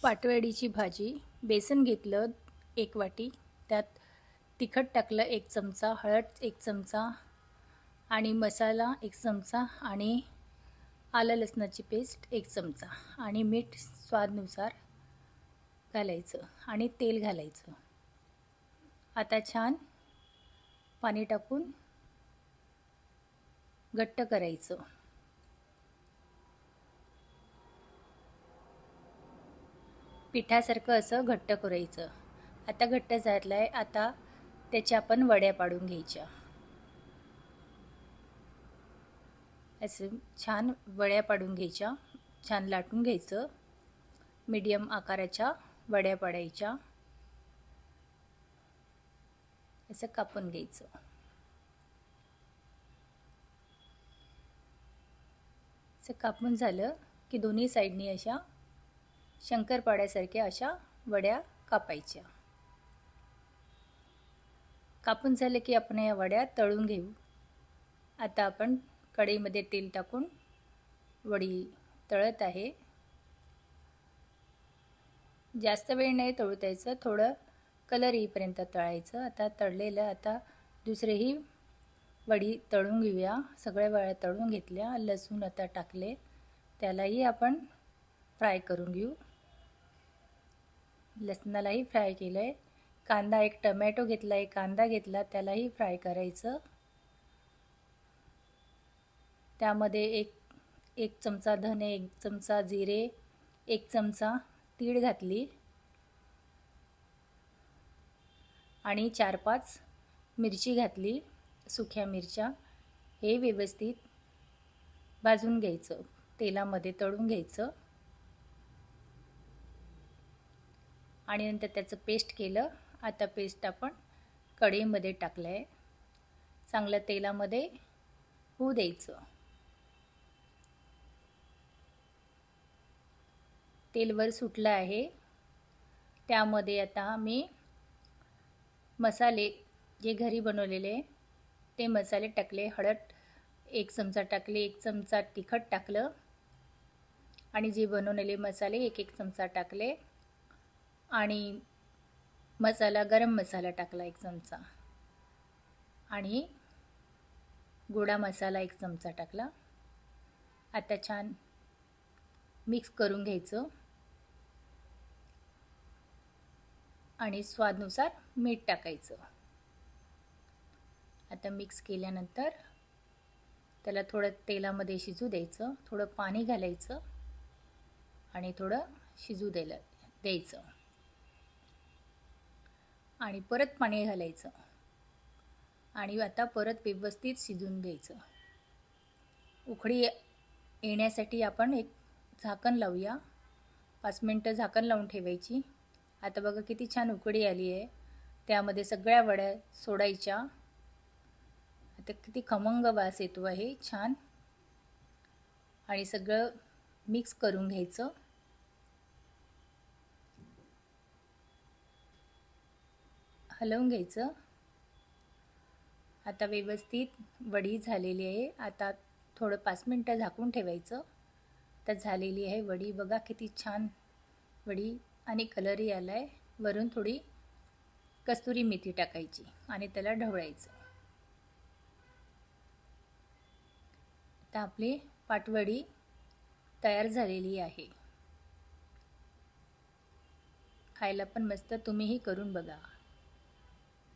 पाटवडीची भाजी. बेसन घेतलं 1 वाटी, त्यात तिखट टाकलं 1 चमचा, हळद 1 चमचा आणि मसाला 1 चमचा आणि आलं लसणाची पेस्ट 1 चमचा आणि मीठ स्वादानुसार घालायचं आणि तेल घालायचं. आता छान पाणी टाकून घट्ट करायचं. पिठासारखं असं घट्ट करायचं. आता घट्ट झालं आहे. आता त्याच्या आपण वड्या पाडून घ्यायच्या. असं छान वड्या पाडून घ्यायच्या. छान लाटून घ्यायचं. मीडियम आकाराच्या वड्या पाडायच्या. असं कापून घ्यायचं. असं कापून झालं की दोन्ही साईडनी अशा शंकरपाड्यासारख्या अशा वड्या कापायच्या. कापून झाले की आपण या वड्या तळून घेऊ. आता आपण कढईमध्ये तेल टाकून वडी तळत आहे. जास्त वेळ नाही तळू द्यायचं, थोडं कलर येईपर्यंत तळायचं. आता तळलेलं, आता दुसरेही वडी तळून घेऊया. सगळ्या वड्या तळून घेतल्या. लसूण आता टाकले, त्यालाही आपण फ्राय करून घेऊ. लसणालाही फ्राय केलं आहे. कांदा, 1 टमॅटो घेतला, 1 कांदा घेतला, त्यालाही फ्राय करायचं. त्यामध्ये एक चमचा धने, 1 चमचा जिरे, 1 चमचा तीळ घातली आणि 4-5 मिरची घातली, सुक्या मिरच्या. हे व्यवस्थित भाजून घ्यायचं, तेलामध्ये तळून घ्यायचं आणि नंतर त्याचं पेस्ट केलं. आता पेस्ट आपण कढईमध्ये टाकलं आहे. चांगलं तेलामध्ये होऊ द्यायचं. तेल वर सुटलं आहे. त्यामध्ये आता मी मसाले जे घरी बनवलेले ते मसाले टाकले. हळद 1 चमचा टाकले, 1 चमचा तिखट टाकलं आणि जे बनवलेले मसाले 1 चमचा टाकले आणि गरम मसाला टाकला 1 चमचा आणि गोडा मसाला 1 चमचा टाकला. आता छान मिक्स करून घ्यायचं आणि स्वादानुसार मीठ टाकायचं. आता मिक्स केल्यानंतर त्याला थोडं तेलामध्ये शिजू द्यायचं. थोडं पाणी घालायचं आणि थोडं शिजू द्यायचं आणि परत पाणी घालायचं आणि आता परत व्यवस्थित शिजून द्यायचं. उकळी येण्यासाठी आपण एक झाकण लावूया. 5 मिनिटं झाकण लावून ठेवायची. आता बघा किती छान उकळी आली आहे. त्यामध्ये सगळ्या वड्या सोडायच्या. आता किती खमंग वास येतो आहे छान. आणि सगळं मिक्स करून घ्यायचं. हलवून घ्यायचं. आता व्यवस्थित वडी झालेली आहे. आता थोडं 5 मिनिटं झाकून ठेवायचं. तर झालेली आहे वडी. बघा किती छान वडी आणि कलरही आला आहे. वरून थोडी कस्तुरी मेथी टाकायची आणि त्याला ढवळायचं. आता आपली पाटवडी तयार झालेली आहे. खायला पण मस्त. तुम्हीही करून बघा.